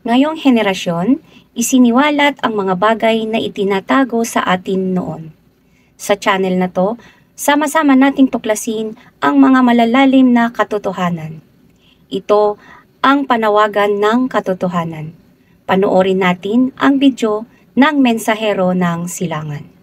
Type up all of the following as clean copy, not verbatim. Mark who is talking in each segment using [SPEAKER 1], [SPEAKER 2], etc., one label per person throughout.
[SPEAKER 1] Ngayong henerasyon, isiniwalat ang mga bagay na itinatago sa atin noon. Sa channel na to, sama-sama nating tuklasin ang mga malalalim na katotohanan. Ito ang panawagan ng katotohanan. Panoorin natin ang video ng Mensahero ng Silangan.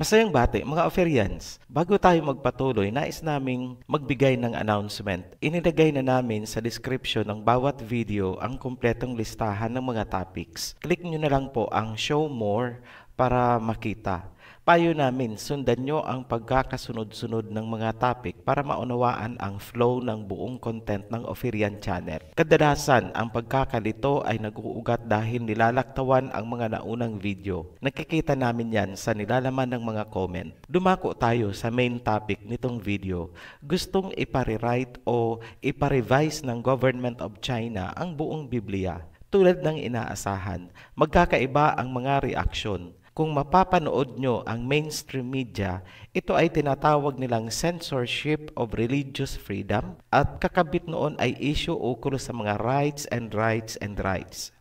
[SPEAKER 2] Masayang bati, mga Oferians, bago tayo magpatuloy, nais naming magbigay ng announcement. Inilagay na namin sa description ng bawat video ang kumpletong listahan ng mga topics. Click nyo na lang po ang Show More para makita. Payo namin, sundan nyo ang pagkakasunod-sunod ng mga topic para maunawaan ang flow ng buong content ng Oferian Channel. Kadalasan, ang pagkakalito ay nag-uugat dahil nilalaktawan ang mga naunang video. Nakikita namin yan sa nilalaman ng mga comment. Dumako tayo sa main topic nitong video. Gustong iparewrite o iparevise ng Government of China ang buong Biblia. Tulad ng inaasahan, magkakaiba ang mga reaksyon. Kung mapapanood nyo ang mainstream media, ito ay tinatawag nilang censorship of religious freedom at kakabit noon ay issue ukol sa mga rights.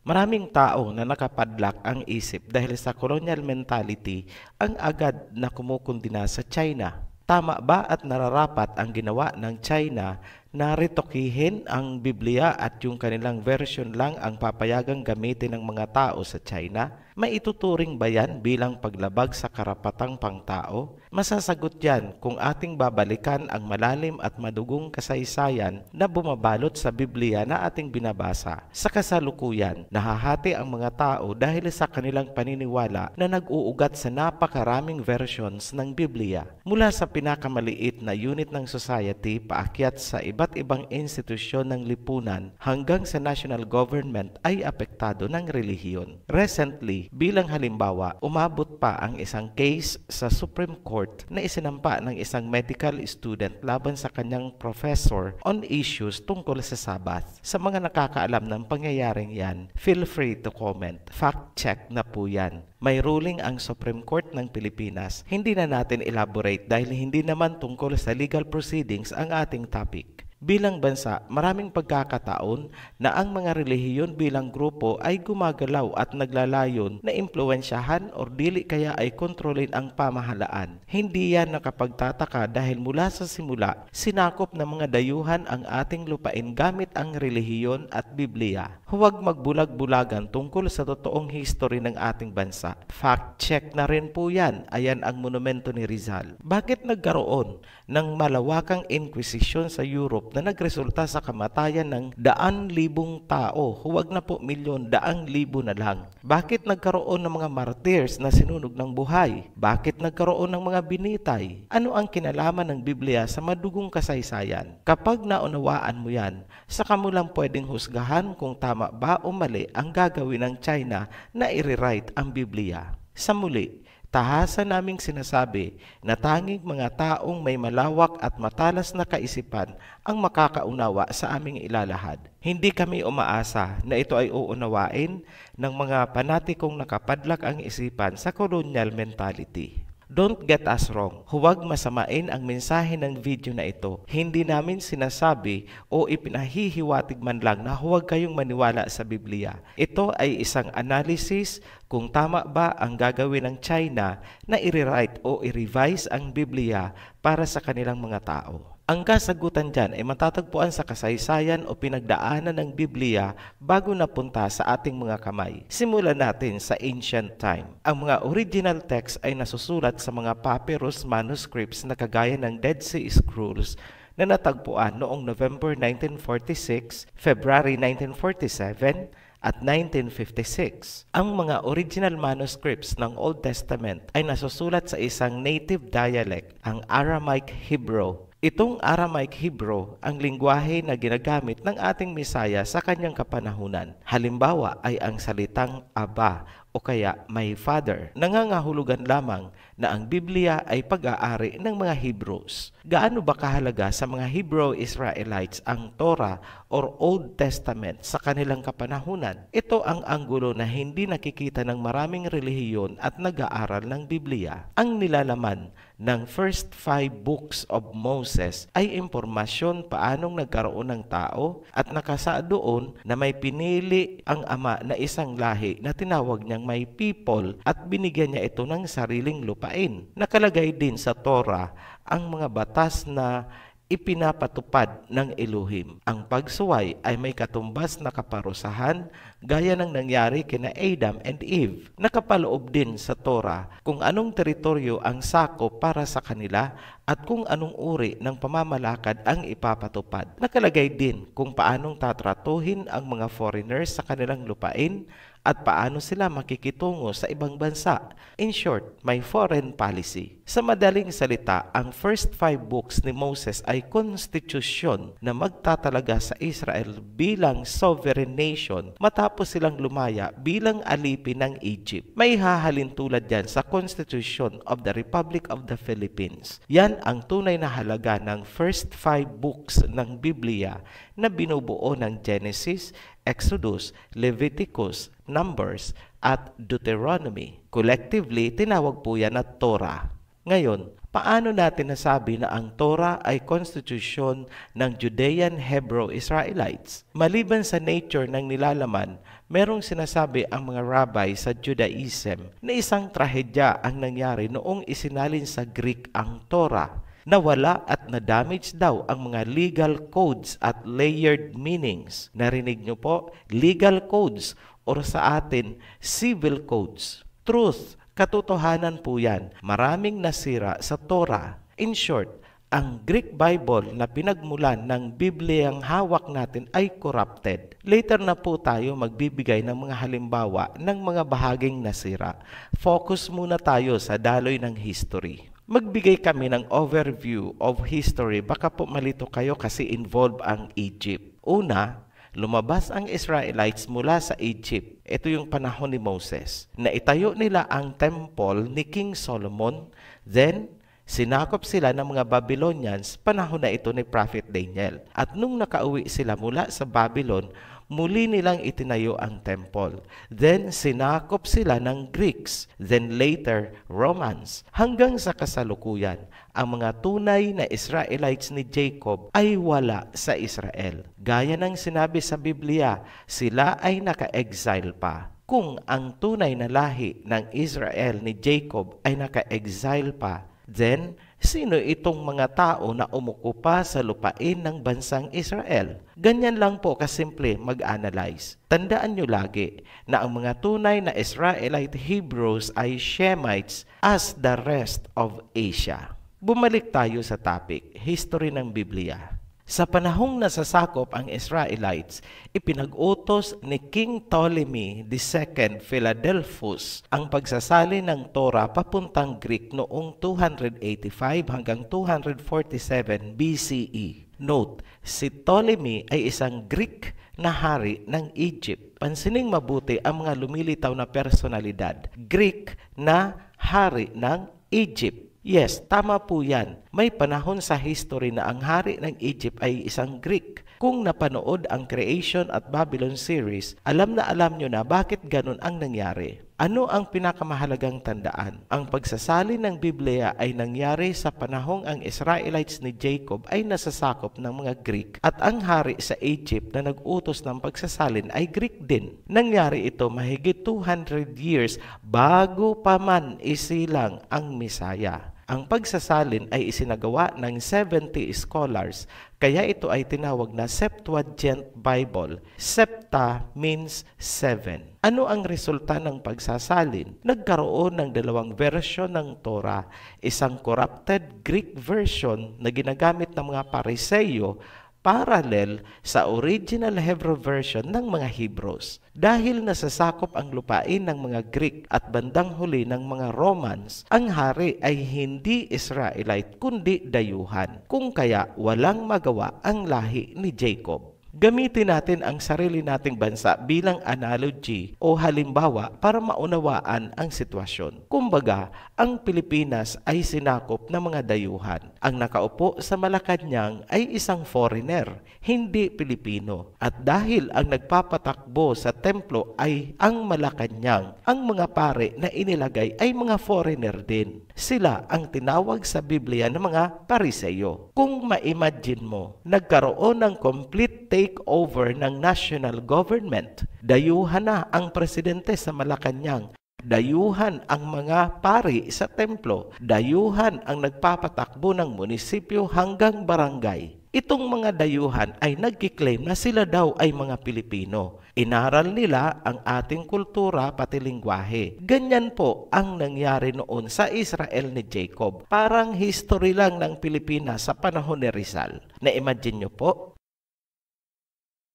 [SPEAKER 2] Maraming tao na nakapadlak ang isip dahil sa colonial mentality ang agad na kumukundina sa China. Tama ba at nararapat ang ginawa ng China na retokihin ang Biblia at yung kanilang version lang ang papayagang gamitin ng mga tao sa China? Maituturing ba yan bilang paglabag sa karapatang pangtao? Masasagot yan kung ating babalikan ang malalim at madugong kasaysayan na bumabalot sa Biblia na ating binabasa. Sa kasalukuyan, nahahati ang mga tao dahil sa kanilang paniniwala na nag-uugat sa napakaraming versions ng Biblia. Mula sa pinakamaliit na unit ng society paakyat sa iba't ibang institusyon ng lipunan hanggang sa national government ay apektado ng relihiyon. Recently, bilang halimbawa, umabot pa ang isang case sa Supreme Court na isinampa ng isang medical student laban sa kanyang professor on issues tungkol sa Sabbath. Sa mga nakakaalam ng pangyayaring yan, feel free to comment. Fact check na po yan. May ruling ang Supreme Court ng Pilipinas. Hindi na natin elaborate dahil hindi naman tungkol sa legal proceedings ang ating topic. Bilang bansa, maraming pagkakataon na ang mga relihiyon bilang grupo ay gumagalaw at naglalayon na impluwensyahan o dili kaya ay kontrolin ang pamahalaan. Hindi yan nakapagtataka dahil mula sa simula, sinakop ng mga dayuhan ang ating lupain gamit ang relihiyon at Biblia. Huwag magbulag-bulagan tungkol sa totoong history ng ating bansa. Fact check na rin po yan. Ayan ang monumento ni Rizal. Bakit nagkaroon ng malawakang inquisition sa Europe na nagresulta sa kamatayan ng 100,000 tao? Huwag na po milyon, 100,000 na lang. Bakit nagkaroon ng mga martyrs na sinunog ng buhay? Bakit nagkaroon ng mga binitay? Ano ang kinalaman ng Biblia sa madugong kasaysayan? Kapag naunawaan mo yan, saka mo lang pwedeng husgahan kung tama ba o mali ang gagawin ng China na i-rewrite ang Biblia. Sa muli, tahasan naming sinasabi na tanging mga taong may malawak at matalas na kaisipan ang makakaunawa sa aming ilalahad. Hindi kami umaasa na ito ay uunawain ng mga panatikong nakapadlak ang isipan sa colonial mentality. Don't get us wrong, huwag masamain ang mensahe ng video na ito. Hindi namin sinasabi o ipinahihiwatig man lang na huwag kayong maniwala sa Biblia. Ito ay isang analysis kung tama ba ang gagawin ng China na i-rewrite o i-revise ang Biblia para sa kanilang mga tao. Ang kasagutan dyan ay matatagpuan sa kasaysayan o pinagdaanan ng Biblia bago napunta sa ating mga kamay. Simulan natin sa ancient time. Ang mga original text ay nasusulat sa mga papyrus manuscripts na kagaya ng Dead Sea Scrolls na natagpuan noong November 1946, February 1947, at 1956. Ang mga original manuscripts ng Old Testament ay nasusulat sa isang native dialect, ang Aramaic Hebrew. Itong Aramaic Hebrew ang lingwahe na ginagamit ng ating Misaya sa kanyang kapanahunan. Halimbawa ay ang salitang Aba o kaya my father. Nangangahulugan lamang na ang Biblia ay pag-aari ng mga Hebrews. Gaano ba kahalaga sa mga Hebrew Israelites ang Torah or Old Testament sa kanilang kapanahunan? Ito ang anggulo na hindi nakikita ng maraming relihiyon at nag-aaral ng Biblia. Ang nilalaman ng first 5 books of Moses ay impormasyon paanong nagkaroon ng tao at nakasaad doon na may pinili ang ama na isang lahi na tinawag niyang may people at binigyan niya ito ng sariling lupain. Nakalagay din sa Torah ang mga batas na ipinapatupad ng Elohim. Ang pagsuway ay may katumbas na kaparusahan gaya ng nangyari kina Adam and Eve. Nakapaloob din sa Torah kung anong teritoryo ang sakop para sa kanila at kung anong uri ng pamamalakad ang ipapatupad. Nakalagay din kung paanong tatratuhin ang mga foreigners sa kanilang lupain at paano sila makikitungo sa ibang bansa. In short, may foreign policy. Sa madaling salita, ang first 5 books ni Moses ay konstitusyon na magtatalaga sa Israel bilang sovereign nation matapos silang lumaya bilang alipin ng Egypt. May hahalin tulad yan sa Constitution of the Republic of the Philippines. Yan ang tunay na halaga ng first 5 books ng Biblia na binubuo ng Genesis, Exodus, Leviticus, Numbers, at Deuteronomy. Collectively, tinawag po yan na Torah. Ngayon, paano natin nasabi na ang Torah ay konstitusyon ng Judean Hebrew Israelites? Maliban sa nature ng nilalaman, merong sinasabi ang mga rabbi sa Judaism na isang trahedya ang nangyari noong isinalin sa Greek ang Torah. Nawala at na-damage daw ang mga legal codes at layered meanings. Narinig nyo po? Legal codes or sa atin, civil codes. Truth, katotohanan po yan. Maraming nasira sa Torah. In short, ang Greek Bible na pinagmulan ng Bibliang hawak natin ay corrupted. Later na po tayo magbibigay ng mga halimbawa ng mga bahaging nasira. Focus muna tayo sa daloy ng history. Magbigay kami ng overview of history. Baka po malito kayo kasi involved ang Egypt. Una, lumabas ang Israelites mula sa Egypt. Ito yung panahon ni Moses. Naitayo nila ang temple ni King Solomon. Then, sinakop sila ng mga Babylonians panahon na ito ni Prophet Daniel. At nung nakauwi sila mula sa Babylon, muli nilang itinayo ang temple. Then, sinakop sila ng Greeks. Then later, Romans. Hanggang sa kasalukuyan, ang mga tunay na Israelites ni Jacob ay wala sa Israel. Gaya ng sinabi sa Biblia, sila ay naka-exile pa. Kung ang tunay na lahi ng Israel ni Jacob ay naka-exile pa, then, sino itong mga tao na umukupa sa lupain ng bansang Israel? Ganyan lang po kasimple mag-analyze. Tandaan nyo lagi na ang mga tunay na Israelite Hebrews ay Shemites as the rest of Asia. Bumalik tayo sa topic, history ng Biblia. Sa panahong nasasakop ang Israelites, ipinag-utos ni King Ptolemy II Philadelphus ang pagsasali ng Torah papuntang Greek noong 285 hanggang 247 BCE. Note, si Ptolemy ay isang Greek na hari ng Egypt. Pansining mabuti ang mga lumilitaw na personalidad. Greek na hari ng Egypt. Yes, tama po yan. May panahon sa history na ang hari ng Egypt ay isang Greek. Kung napanood ang Creation at Babylon series, alam na alam nyo na bakit ganun ang nangyari. Ano ang pinakamahalagang tandaan? Ang pagsasalin ng Biblia ay nangyari sa panahong ang Israelites ni Jacob ay nasasakop ng mga Greek at ang hari sa Egypt na nag-utos ng pagsasalin ay Greek din. Nangyari ito mahigit 200 years bago pa man isilang ang Misaya. Ang pagsasalin ay isinagawa ng 70 scholars, kaya ito ay tinawag na Septuagint Bible. Septa means 7. Ano ang resulta ng pagsasalin? Nagkaroon ng dalawang version ng Torah, isang corrupted Greek version na ginagamit ng mga Pariseyo parallel sa original Hebrew version ng mga Hebrews. Dahil nasasakop ang lupain ng mga Greek at bandang huli ng mga Romans, ang hari ay hindi Israelite kundi dayuhan. Kung kaya walang magawa ang lahi ni Jacob. Gamitin natin ang sarili nating bansa bilang analogy o halimbawa para maunawaan ang sitwasyon. Kumbaga, ang Pilipinas ay sinakop ng mga dayuhan. Ang nakaupo sa Malacanang ay isang foreigner, hindi Pilipino. At dahil ang nagpapatakbo sa templo ay ang Malacanang, ang mga pare na inilagay ay mga foreigner din. Sila ang tinawag sa Biblia ng mga Pariseyo. Kung ma-imagine mo, nagkaroon ng complete takeover ng national government. Dayuhan na ang presidente sa Malacanang. Dayuhan ang mga pari sa templo. Dayuhan ang nagpapatakbo ng munisipyo hanggang barangay. Itong mga dayuhan ay nagkiklaim na sila daw ay mga Pilipino. Inaral nila ang ating kultura pati lingwahe. Ganyan po ang nangyari noon sa Israel ni Jacob. Parang history lang ng Pilipinas sa panahon ni Rizal. Na-imagine nyo po?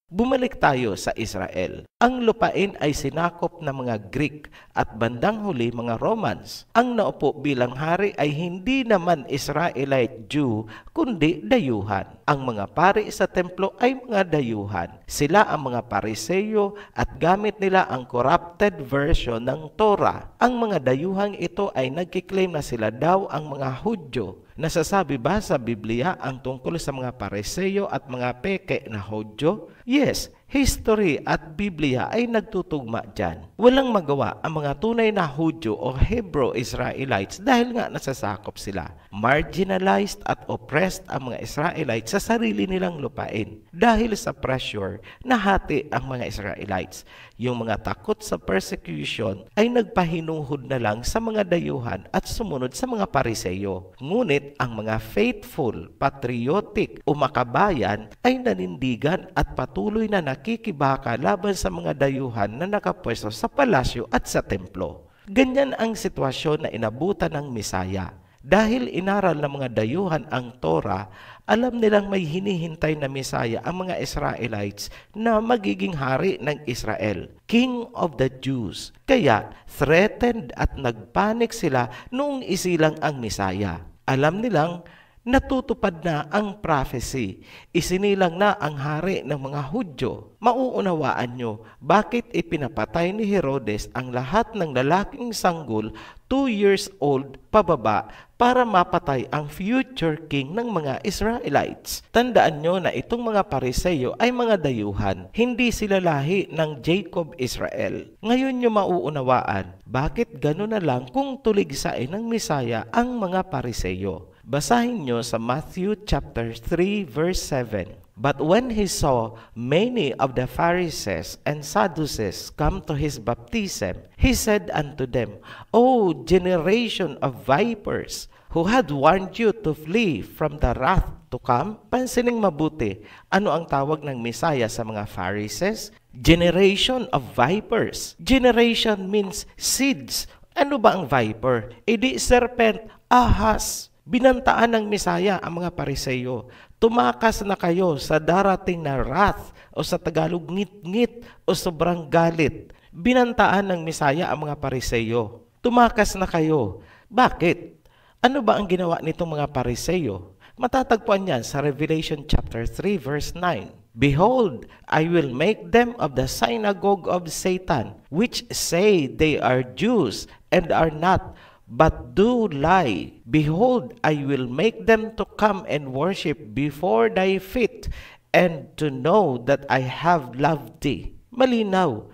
[SPEAKER 2] Bumalik tayo sa Israel. Ang lupain ay sinakop ng mga Greek at bandang huli mga Romans. Ang naupo bilang hari ay hindi naman Israelite Jew kundi dayuhan. Ang mga pari sa templo ay mga dayuhan. Sila ang mga Pariseyo at gamit nila ang corrupted version ng Torah. Ang mga dayuhang ito ay nagkiklaim na sila daw ang mga Hudyo. Nasasabi ba sa Biblia ang tungkol sa mga Pariseyo at mga peke na Hudyo? Yes, history at Biblia ay nagtutugma dyan. Walang magawa ang mga tunay na Hudyo o Hebrew Israelites dahil nga nasasakop sila. Marginalized at oppressed ang mga Israelites sa sarili nilang lupain. Dahil sa pressure, nahati ang mga Israelites. Yung mga takot sa persecution ay nagpahinuhod na lang sa mga dayuhan at sumunod sa mga Pariseyo. Ngunit ang mga faithful, patriotic o makabayan ay nanindigan at patuloy na nakikibaka laban sa mga dayuhan na nakapwesto sa palasyo at sa templo. Ganyan ang sitwasyon na inabutan ng Misaya. Dahil inaral ng mga dayuhan ang Torah, alam nilang may hinihintay na Misaya ang mga Israelites na magiging hari ng Israel, King of the Jews. Kaya threatened at nagpanik sila noong isilang ang Misaya. Alam nilang natutupad na ang prophecy. Isinilang na ang hari ng mga Hudyo. Mauunawaan nyo bakit ipinapatay ni Herodes ang lahat ng lalaking sanggol 2 years old pababa para mapatay ang future king ng mga Israelites. Tandaan nyo na itong mga Pariseyo ay mga dayuhan. Hindi sila lahi ng Jacob Israel. Ngayon nyo mauunawaan bakit gano'n na lang kung tuligsain ng Misaya ang mga Pariseyo. Basahin nyo sa Matthew chapter 3 verse 7. But when he saw many of the Pharisees and Sadducees come to his baptism, he said unto them, O generation of vipers, who had warned you to flee from the wrath to come? Pansining mabuti, ano ang tawag ng Misaya sa mga Pharisees? Generation of vipers. Generation means seeds. Ano ba ang viper? Edi serpent, ahas. Binantaan ng Misaya ang mga Pariseyo. Tumakas na kayo sa darating na wrath o sa Tagalog ngit-ngit o sobrang galit. Binantaan ng Misaya ang mga Pariseyo. Tumakas na kayo. Bakit? Ano ba ang ginawa nitong mga Pariseyo? Matatagpuan yan sa Revelation chapter 3 verse 9. Behold, I will make them of the synagogue of Satan, which say they are Jews and are not, but do lie. Behold, I will make them to come and worship before thy feet, and to know that I have loved thee. Malinaw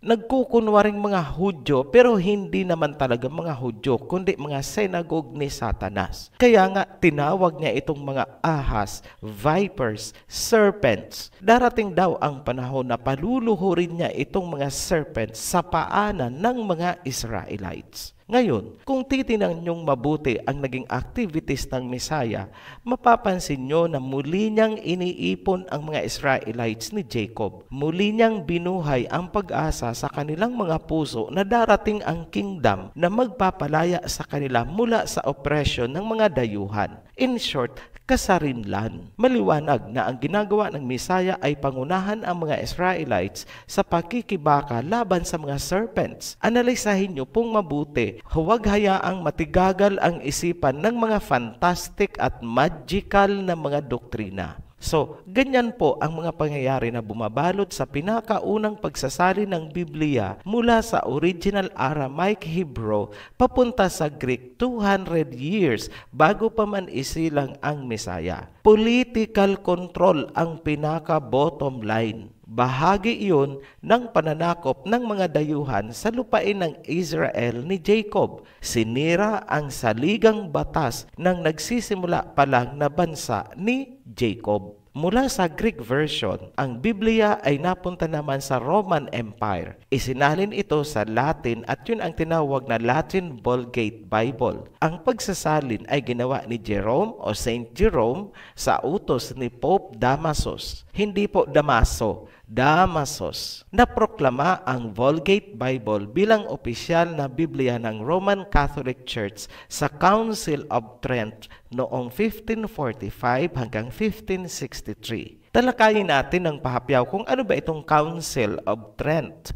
[SPEAKER 2] nagkukunwaring mga Hudyo pero hindi naman talaga mga Hudyo kundi mga synagogue ni Satanas. Kaya nga tinawag niya itong mga ahas, vipers, serpents. Darating daw ang panahon na paluluhurin niya itong mga serpents sa paanan ng mga Israelites. Ngayon, kung titingnan niyong mabuti ang naging activities ng Mesaya, mapapansin niyo na muli niyang iniipon ang mga Israelites ni Jacob. Muli niyang binuhay ang pag-asa sa kanilang mga puso na darating ang kingdom na magpapalaya sa kanila mula sa oppression ng mga dayuhan. In short, kasarinlan. Maliwanag na ang ginagawa ng Mesaya ay pangunahan ang mga Israelites sa pakikibaka laban sa mga serpents. Analisahin niyo pong mabuti, huwag hayaang matigagal ang isipan ng mga fantastic at magical na mga doktrina. So, ganyan po ang mga pangyayari na bumabalot sa pinakaunang pagsasali ng Biblia mula sa original Aramaic Hebrew papunta sa Greek 200 years bago pa man isilang ang Mesaya. Political control ang pinaka-bottom line. Bahagi iyon ng pananakop ng mga dayuhan sa lupain ng Israel ni Jacob. Sinira ang saligang batas ng nagsisimula pa lang na bansa ni Jacob. Mula sa Greek version, ang Biblia ay napunta naman sa Roman Empire. Isinalin ito sa Latin at yun ang tinawag na Latin Vulgate Bible. Ang pagsasalin ay ginawa ni Jerome o Saint Jerome sa utos ni Pope Damasus. Hindi po Damaso, Damasus. Naproklama ang Vulgate Bible bilang opisyal na Biblia ng Roman Catholic Church sa Council of Trent noong 1545 hanggang 1563. Talakayin natin ng pahapyaw kung ano ba itong Council of Trent.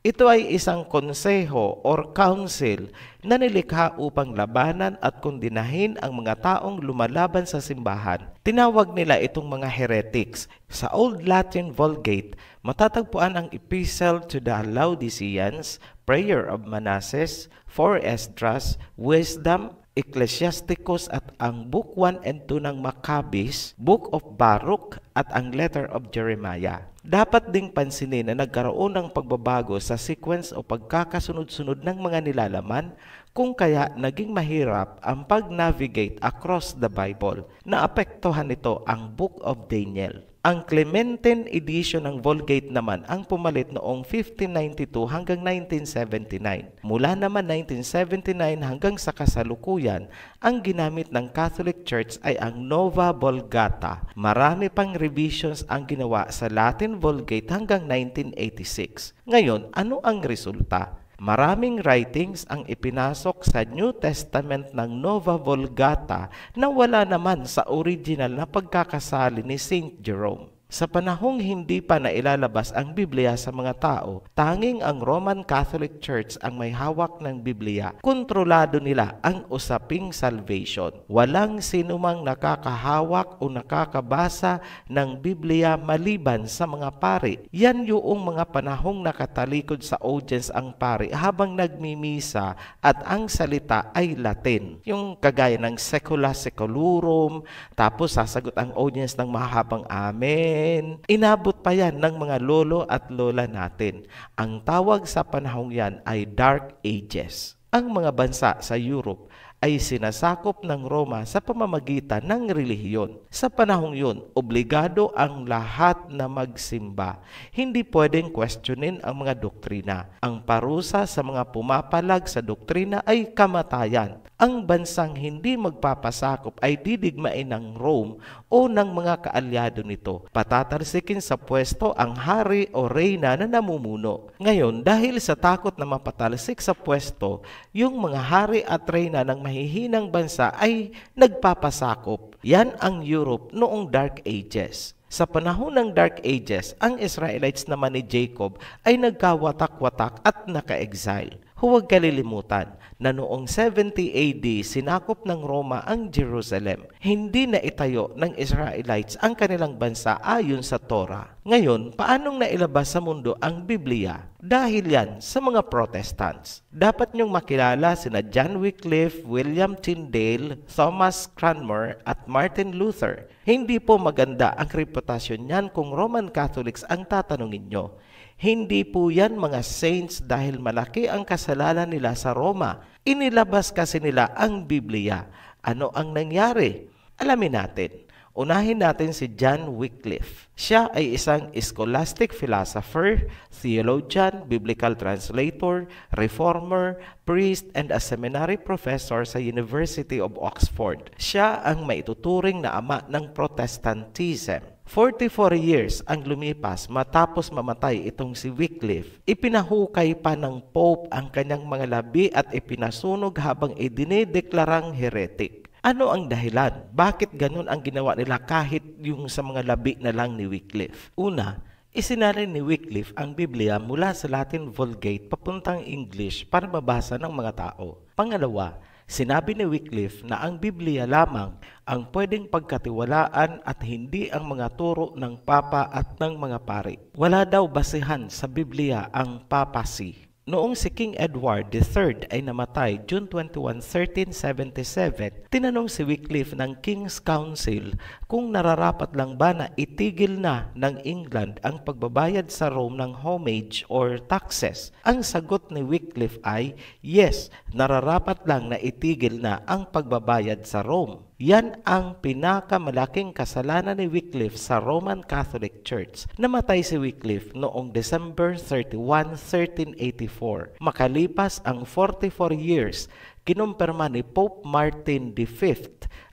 [SPEAKER 2] Ito ay isang konseho or council na nilikha upang labanan at kondinahin ang mga taong lumalaban sa simbahan. Tinawag nila itong mga heretics. Sa Old Latin Vulgate, matatagpuan ang Epistle to the Laodiceans, Prayer of Manasses, 4 Esdras, Wisdom, Ecclesiasticus at ang Book 1 and 2 ng Maccabees, Book of Baruch at ang Letter of Jeremiah. Dapat ding pansinin na nagkaroon ng pagbabago sa sequence o pagkakasunod-sunod ng mga nilalaman kung kaya naging mahirap ang pag-navigate across the Bible. Naapektuhan nito ang Book of Daniel. Ang Clementine edition ng Vulgate naman ang pumalit noong 1592 hanggang 1979. Mula naman 1979 hanggang sa kasalukuyan, ang ginamit ng Catholic Church ay ang Nova Vulgata. Marami pang revisions ang ginawa sa Latin Vulgate hanggang 1986. Ngayon, ano ang resulta? Maraming writings ang ipinasok sa New Testament ng Nova Vulgata na wala naman sa original na pagkakasali ni Saint Jerome. Sa panahong hindi pa nailalabas ang Biblia sa mga tao, tanging ang Roman Catholic Church ang may hawak ng Biblia. Kontrolado nila ang usaping salvation. Walang sinumang nakakahawak o nakakabasa ng Biblia maliban sa mga pari. Yan yung mga panahong nakatalikod sa audience ang pari habang nagmimisa at ang salita ay Latin. Yung kagaya ng secula seculurum, tapos sasagot ang audience ng mahabang amen. Inabot pa yan ng mga lolo at lola natin. Ang tawag sa panahong yan ay Dark Ages. Ang mga bansa sa Europe ay sinasakop ng Roma sa pamamagitan ng relihiyon. Sa panahong yun, obligado ang lahat na magsimba. Hindi pwedeng questionin ang mga doktrina. Ang parusa sa mga pumapalag sa doktrina ay kamatayan. Ang bansang hindi magpapasakop ay didigmain ng Rome o ng mga kaalyado nito. Patatalsikin sa pwesto ang hari o reyna na namumuno. Ngayon, dahil sa takot na mapatalsik sa pwesto, yung mga hari at reyna ng mahihinang bansa ay nagpapasakop. Yan ang Europe noong Dark Ages. Sa panahon ng Dark Ages, ang Israelites naman ni Jacob ay nagkawatak-watak at naka-exile. Huwag kalilimutan na noong 70 AD sinakop ng Roma ang Jerusalem. Hindi na itayo ng Israelites ang kanilang bansa ayon sa Torah. Ngayon, paanong nailabas sa mundo ang Biblia? Dahil yan sa mga Protestants. Dapat niyong makilala sina John Wycliffe, William Tyndale, Thomas Cranmer at Martin Luther. Hindi po maganda ang reputasyon niyan kung Roman Catholics ang tatanungin nyo. Hindi po yan mga saints dahil malaki ang kasalanan nila sa Roma. Inilabas kasi nila ang Biblia. Ano ang nangyari? Alamin natin. Unahin natin si John Wycliffe. Siya ay isang scholastic philosopher, theologian, biblical translator, reformer, priest, and a seminary professor sa University of Oxford. Siya ang maituturing na ama ng Protestantism. 44 years ang lumipas matapos mamatay itong si Wycliffe. Ipinahukay pa ng Pope ang kanyang mga labi at ipinasunog habang idinideklarang heretic. Ano ang dahilan? Bakit ganun ang ginawa nila kahit yung sa mga labi na lang ni Wycliffe? Una, isinalin ni Wycliffe ang Biblia mula sa Latin Vulgate papuntang English para mabasa ng mga tao. Pangalawa, sinabi ni Wycliffe na ang Biblia lamang ang pwedeng pagkatiwalaan at hindi ang mga turo ng Papa at ng mga pari. Wala daw basihan sa Biblia ang papacy. Noong si King Edward III ay namatay June 21, 1377, tinanong si Wycliffe ng King's Council kung nararapat lang ba na itigil na ng England ang pagbabayad sa Rome ng homage or taxes. Ang sagot ni Wycliffe ay, yes, nararapat lang na itigil na ang pagbabayad sa Rome. Yan ang pinakamalaking kasalanan ni Wycliffe sa Roman Catholic Church. Namatay si Wycliffe noong December 31, 1384. Makalipas ang 44 years, kinumpirma ni Pope Martin V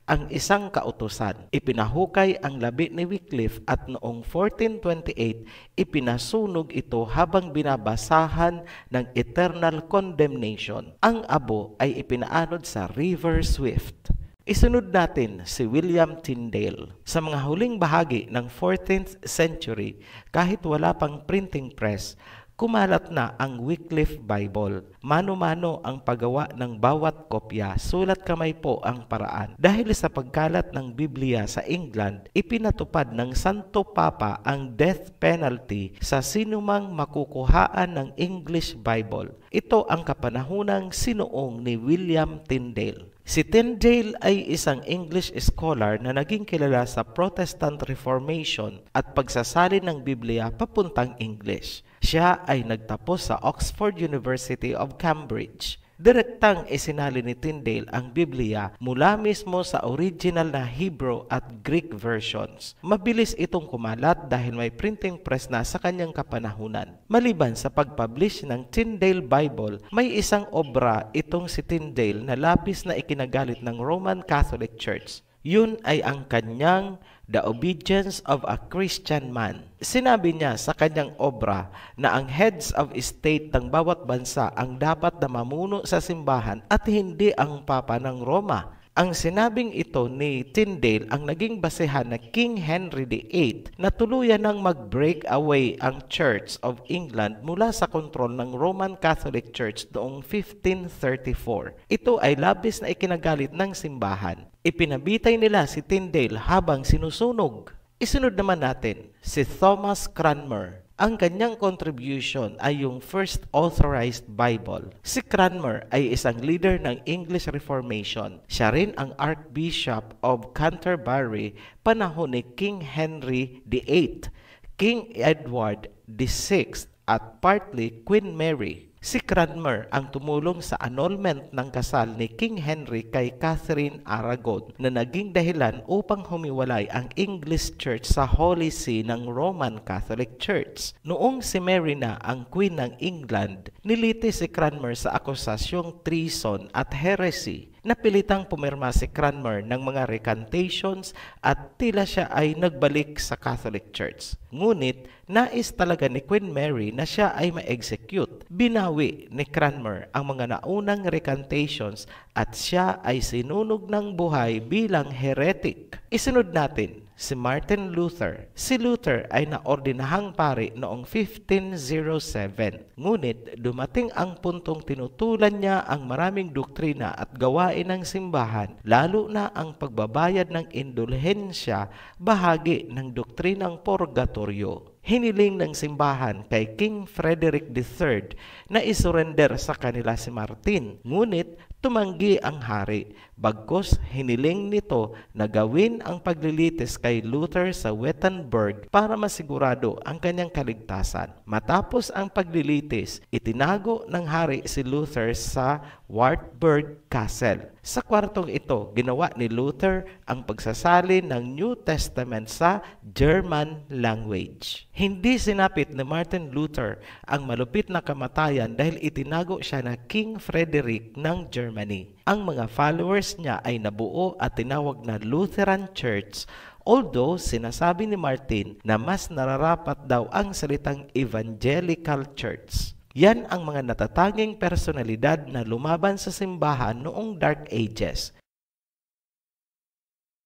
[SPEAKER 2] ang isang kautusan. Ipinahukay ang labi ni Wycliffe at noong 1428, ipinasunog ito habang binabasahan ng eternal condemnation. Ang abo ay ipinaanod sa River Swift. Isunod natin si William Tyndale. Sa mga huling bahagi ng 14th century, kahit wala pang printing press, kumalat na ang Wycliffe Bible. Mano-mano ang paggawa ng bawat kopya, sulat kamay po ang paraan. Dahil sa pagkalat ng Biblia sa England, ipinatupad ng Santo Papa ang death penalty sa sinumang makukuhaan ng English Bible. Ito ang kapanahunang sinuong ni William Tyndale. Si Tyndale ay isang English scholar na naging kilala sa Protestant Reformation at pagsasalin ng Biblia papuntang English. Siya ay nagtapos sa Oxford University of Cambridge. Direktang isinali ni Tyndale ang Biblia mula mismo sa original na Hebrew at Greek versions. Mabilis itong kumalat dahil may printing press na sa kanyang kapanahunan. Maliban sa pag-publish ng Tyndale Bible, may isang obra itong si Tyndale na labis na ikinagalit ng Roman Catholic Church. Yun ay ang kanyang The Obedience of a Christian Man. Sinabi niya sa kanyang obra na ang heads of state ng bawat bansa ang dapat na mamuno sa simbahan at hindi ang Papa ng Roma. Ang sinabing ito ni Tyndale ang naging basehan na King Henry VIII na tuluyan ng mag-break away ang Church of England mula sa kontrol ng Roman Catholic Church noong 1534. Ito ay labis na ikinagalit ng simbahan. Ipinabitay nila si Tyndale habang sinusunog. Isunod naman natin si Thomas Cranmer. Ang kanyang contribution ay yung first authorized Bible. Si Cranmer ay isang leader ng English Reformation. Siya rin ang Archbishop of Canterbury panahon ni King Henry VIII, King Edward VI at partly Queen Mary. Si Cranmer ang tumulong sa annulment ng kasal ni King Henry kay Catherine Aragon na naging dahilan upang humiwalay ang English Church sa Holy See ng Roman Catholic Church. Noong si Mary na ang Queen ng England, nilitis si Cranmer sa akusasyong treason at heresy. Napilitang pumirma si Cranmer ng mga recantations at tila siya ay nagbalik sa Catholic Church. Ngunit, nais talaga ni Queen Mary na siya ay ma-execute. Binawi ni Cranmer ang mga naunang recantations at siya ay sinunog ng buhay bilang heretic. Isunod natin si Martin Luther. Si Luther ay naordinahang pari noong 1507. Ngunit dumating ang puntong tinutulan niya ang maraming doktrina at gawain ng simbahan, lalo na ang pagbabayad ng indulhensya, bahagi ng doktrinang purgatorio. Hiniling ng simbahan kay King Frederick III na isurrender sa kanila si Martin. Ngunit tumanggi ang hari. Bagkus, hiniling nito na gawin ang paglilitis kay Luther sa Wittenberg para masigurado ang kanyang kaligtasan. Matapos ang paglilitis, itinago ng hari si Luther sa Wartburg Castle. Sa kwartong ito, ginawa ni Luther ang pagsasalin ng New Testament sa German language. Hindi sinapit ni Martin Luther ang malupit na kamatayan dahil itinago siya na King Frederick ng Germany. Ang mga followers niya ay nabuo at tinawag na Lutheran Church, although sinasabi ni Martin na mas nararapat daw ang salitang Evangelical Church. Yan ang mga natatanging personalidad na lumaban sa simbahan noong Dark Ages.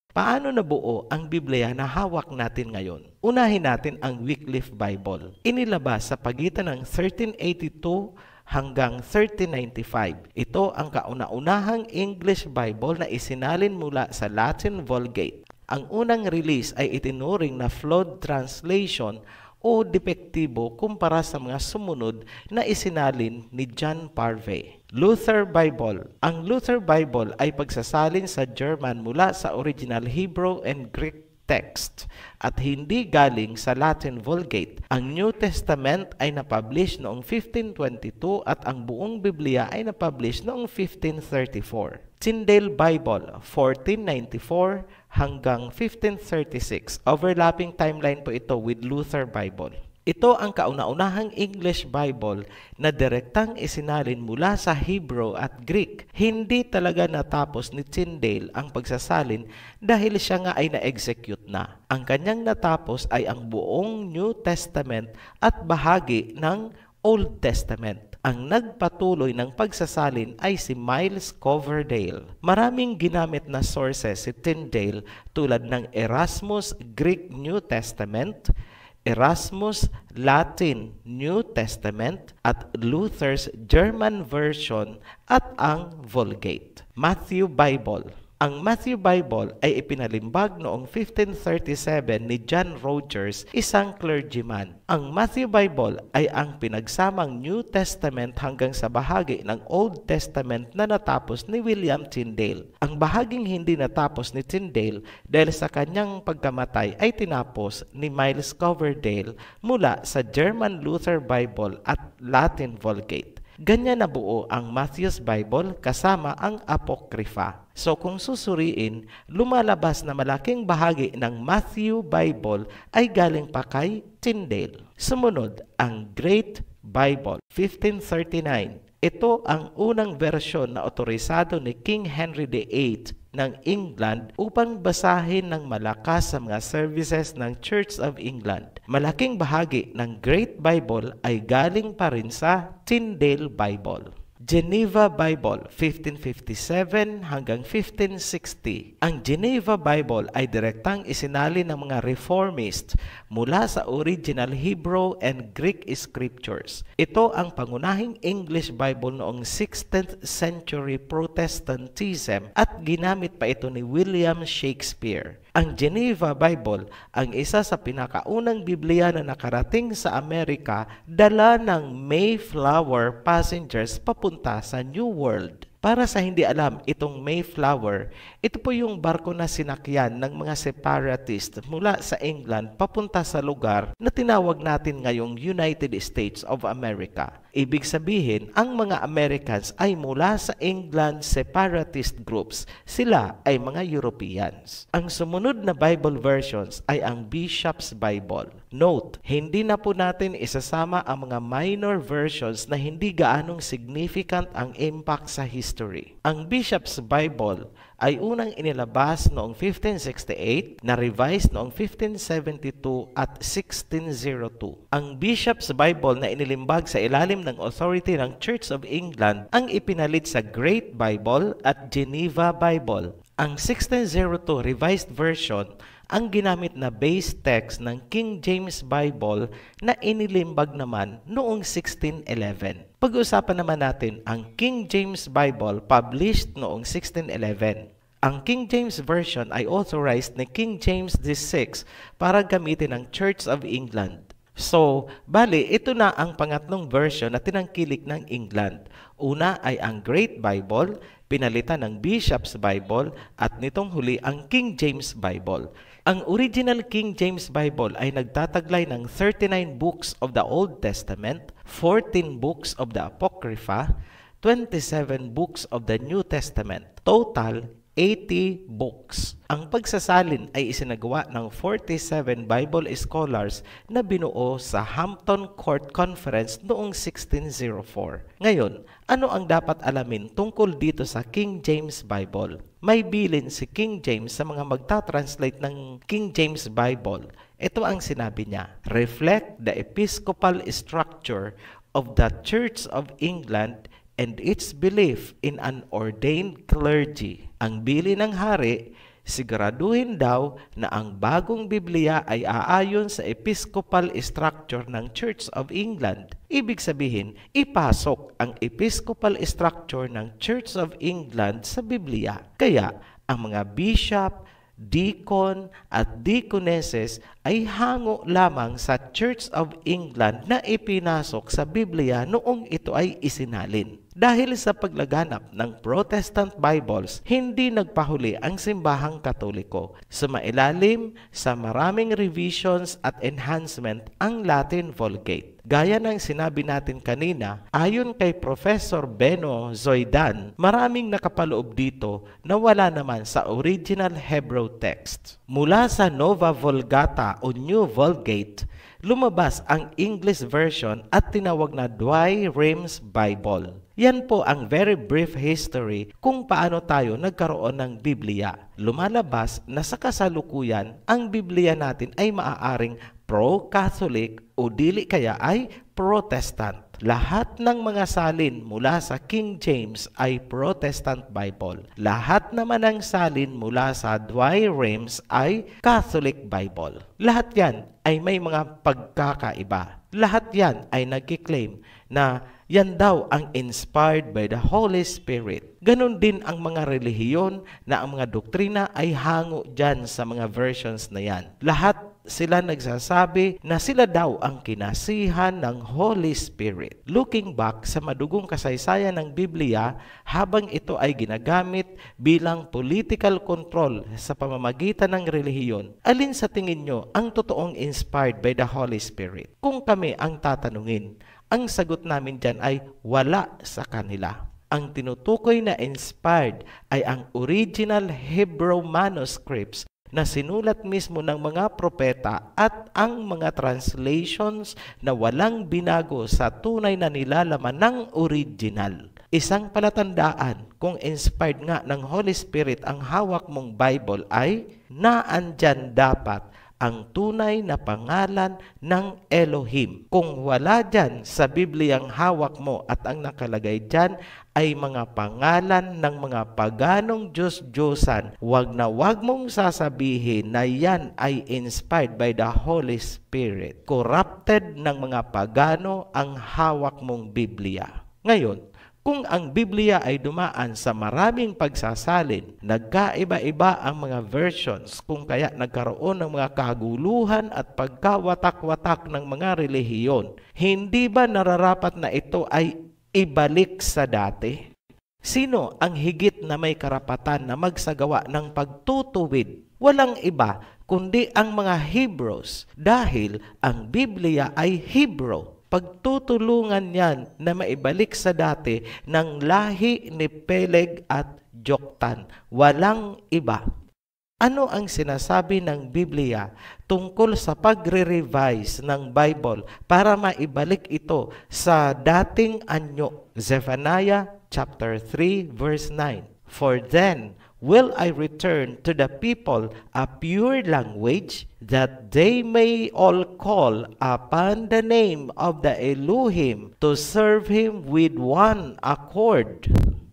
[SPEAKER 2] Paano nabuo ang Biblia na hawak natin ngayon? Unahin natin ang Wycliffe Bible. Inilabas sa pagitan ng 1382 hanggang 1395. Ito ang kauna-unahang English Bible na isinalin mula sa Latin Vulgate. Ang unang release ay itinuring na flawed translation o depektibo kumpara sa mga sumunod na isinalin ni John Parve. Luther Bible. Ang Luther Bible ay pagsasalin sa German mula sa original Hebrew and Greek text at hindi galing sa Latin Vulgate. Ang New Testament ay napublish noong 1522 at ang buong Biblia ay napublish noong 1534. Tyndale Bible, 1494 hanggang 1536. Overlapping timeline po ito with Luther Bible. Ito ang kauna-unahang English Bible na direktang isinalin mula sa Hebrew at Greek. Hindi talaga natapos ni Tyndale ang pagsasalin dahil siya nga ay na-execute na. Ang kanyang natapos ay ang buong New Testament at bahagi ng Old Testament. Ang nagpatuloy ng pagsasalin ay si Miles Coverdale. Maraming ginamit na sources si Tyndale tulad ng Erasmus Greek New Testament, Erasmus Latin New Testament at Luther's German version at ang Vulgate. Matthew Bible. Ang Matthew Bible ay ipinalimbag noong 1537 ni John Rogers, isang clergyman. Ang Matthew Bible ay ang pinagsamang New Testament hanggang sa bahagi ng Old Testament na natapos ni William Tyndale. Ang bahaging hindi natapos ni Tyndale dahil sa kanyang pagkamatay ay tinapos ni Miles Coverdale mula sa German Luther Bible at Latin Vulgate. Ganyan nabuo ang Matthew's Bible kasama ang Apocrypha. So kung susuriin, lumalabas na malaking bahagi ng Matthew Bible ay galing pa kay Tyndale. Sumunod, ang Great Bible, 1539. Ito ang unang versyon na otorisado ni King Henry VIII ng England upang basahin ng malakas sa mga services ng Church of England. Malaking bahagi ng Great Bible ay galing pa rin sa Tyndale Bible. Geneva Bible, 1557 hanggang 1560. Ang Geneva Bible ay direktang isinalin ng mga reformist mula sa original Hebrew and Greek scriptures. Ito ang pangunahing English Bible noong 16th century Protestantism at ginamit pa ito ni William Shakespeare. Ang Geneva Bible ang isa sa pinakaunang Biblia na nakarating sa Amerika dala ng Mayflower passengers papunta sa New World. Para sa hindi alam, itong Mayflower, ito po yung barko na sinakyan ng mga separatist mula sa England papunta sa lugar na tinawag natin ngayong United States of America. Ibig sabihin, ang mga Americans ay mula sa England separatist groups. Sila ay mga Europeans. Ang sumunod na Bible versions ay ang Bishop's Bible. Note, hindi na po natin isasama ang mga minor versions na hindi gaanong significant ang impact sa history. Ang Bishop's Bible ay unang inilabas noong 1568, na-revised noong 1572 at 1602. Ang Bishop's Bible na inilimbag sa ilalim ng authority ng Church of England ang ipinalit sa Great Bible at Geneva Bible. Ang 1602 revised version ang ginamit na base text ng King James Bible na inilimbag naman noong 1611. Pag-uusapan naman natin ang King James Bible published noong 1611. Ang King James Version ay authorized ni King James VI para gamitin ng Church of England. So, bali, ito na ang pangatlong version na tinangkilik ng England. Una ay ang Great Bible, pinalitan ng Bishop's Bible at nitong huli ang King James Bible. Ang original King James Bible ay nagtataglay ng 39 books of the Old Testament, 14 books of the Apocrypha, 27 books of the New Testament. Total, 80 books. Ang pagsasalin ay isinagawa ng 47 Bible scholars na binuo sa Hampton Court Conference noong 1604. Ngayon, ano ang dapat alamin tungkol dito sa King James Bible? May bilin si King James sa mga magta-translate ng King James Bible. Ito ang sinabi niya, "Reflect the episcopal structure of the Church of England and its belief in an ordained clergy." Ang bilin ng hari, siguraduhin daw na ang bagong Biblia ay aayon sa episcopal structure ng Church of England. Ibig sabihin, ipasok ang episcopal structure ng Church of England sa Biblia. Kaya, ang mga bishop, deacon at deaconesses ay hango lamang sa Church of England na ipinasok sa Biblia noong ito ay isinalin. Dahil sa paglaganap ng Protestant Bibles, hindi nagpahuli ang simbahang Katoliko. Sumailalim sa maraming revisions at enhancement ang Latin Vulgate. Gaya ng sinabi natin kanina, ayon kay Professor Beno Zoidan, maraming nakapaloob dito na wala naman sa original Hebrew text. Mula sa Nova Vulgata o New Vulgate, lumabas ang English version at tinawag na Douay-Rheims Bible. Yan po ang very brief history kung paano tayo nagkaroon ng Biblia. Lumalabas na sa kasalukuyan, ang Biblia natin ay maaaring pro-Catholic o dili kaya ay Protestant. Lahat ng mga salin mula sa King James ay Protestant Bible. Lahat naman ng salin mula sa Douay-Rheims ay Catholic Bible. Lahat yan ay may mga pagkakaiba. Lahat yan ay nagkiklaim na yan daw ang inspired by the Holy Spirit. Ganon din ang mga relihiyon na ang mga doktrina ay hango dyan sa mga versions na yan. Lahat sila nagsasabi na sila daw ang kinasihan ng Holy Spirit. Looking back sa madugong kasaysayan ng Biblia, habang ito ay ginagamit bilang political control sa pamamagitan ng relihiyon, alin sa tingin nyo ang totoong inspired by the Holy Spirit? Kung kami ang tatanungin, ang sagot namin dyan ay wala sa kanila. Ang tinutukoy na inspired ay ang original Hebrew manuscripts na sinulat mismo ng mga propeta at ang mga translations na walang binago sa tunay na nilalaman ng original. Isang palatandaan kung inspired nga ng Holy Spirit ang hawak mong Bible ay naandyan dapat ang tunay na pangalan ng Elohim. Kung wala dyan sa Bibliang hawak mo at ang nakalagay dyan ay mga pangalan ng mga paganong Diyos-Diyosan, wag na wag mong sasabihin na yan ay inspired by the Holy Spirit. Corrupted ng mga pagano ang hawak mong Biblia. Ngayon, kung ang Biblia ay dumaan sa maraming pagsasalin, nagkaiba-iba ang mga versions kung kaya nagkaroon ng mga kaguluhan at pagkawatak-watak ng mga relihiyon, hindi ba nararapat na ito ay ibalik sa dati? Sino ang higit na may karapatan na magsagawa ng pagtutuwid? Walang iba kundi ang mga Hebrews dahil ang Biblia ay Hebrew. Pagtutulungan yan na maibalik sa dati ng lahi ni Peleg at Joktan. Walang iba. Ano ang sinasabi ng Biblia tungkol sa pagre-revise ng Bible para maibalik ito sa dating anyo? Zephaniah chapter 3 verse 9. For then will I return to the people a pure language, that they may all call upon the name of the Elohim to serve Him with one accord.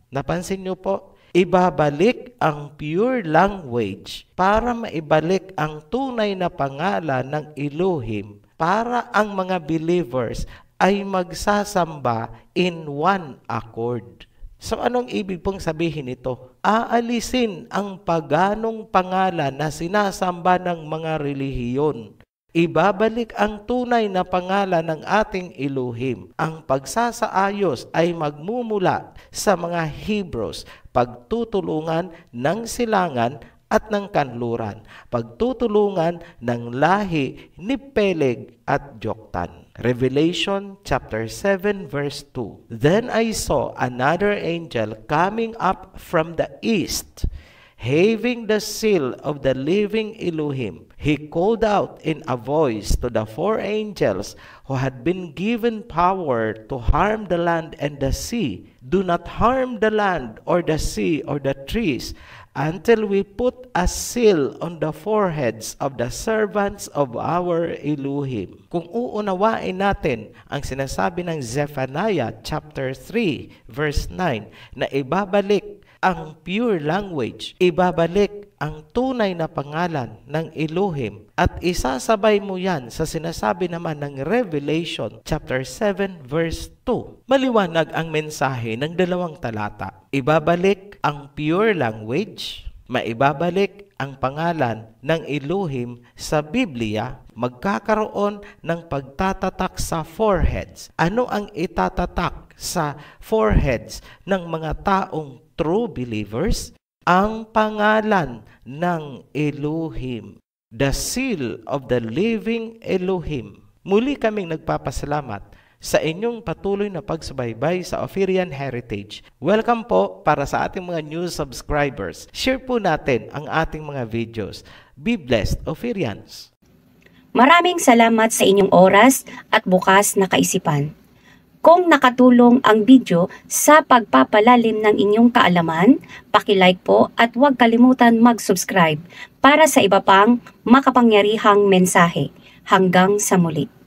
[SPEAKER 2] Napansin niyo po? Ibabalik ang pure language para maibalik ang tunay na pangalan ng Elohim para ang mga believers ay magsasamba in one accord. So anong ibig pong sabihin nito? Aalisin ang paganong pangalan na sinasamba ng mga relihiyon. Ibabalik ang tunay na pangalan ng ating Elohim. Ang pagsasaayos ay magmumula sa mga Hebrews pagtutulungan ng silangan at ng kanluran, pagtutulungan ng lahi ni Peleg at Joktan. Revelation chapter 7 verse 2. Then I saw another angel coming up from the east, having the seal of the living Elohim. He called out in a voice to the 4 angels who had been given power to harm the land and the sea. Do not harm the land or the sea or the trees until we put a seal on the foreheads of the servants of our Elohim. Kung uunawain natin ang sinasabi ng Zephaniah chapter 3 verse 9 na ibabalik ang pure language, ibabalik ang tunay na pangalan ng Elohim at isasabay mo yan sa sinasabi naman ng Revelation chapter 7 verse 2. Maliwanag ang mensahe ng dalawang talata. Ibabalik ang pure language, maibabalik ang pangalan ng Elohim sa Biblia, magkakaroon ng pagtatatak sa foreheads. Ano ang itatatak sa foreheads ng mga taong true believers? Ang pangalan ng Elohim, the seal of the living Elohim. Muli kaming nagpapasalamat sa inyong patuloy na pagsubaybay sa Ophirian Heritage. Welcome po para sa ating mga new subscribers. Share po natin ang ating mga videos. Be blessed, Ophirians!
[SPEAKER 1] Maraming salamat sa inyong oras at bukas na kaisipan. Kung nakatulong ang video sa pagpapalalim ng inyong kaalaman, paki-like po at huwag kalimutan mag-subscribe para sa iba pang makapangyarihang mensahe. Hanggang sa muli.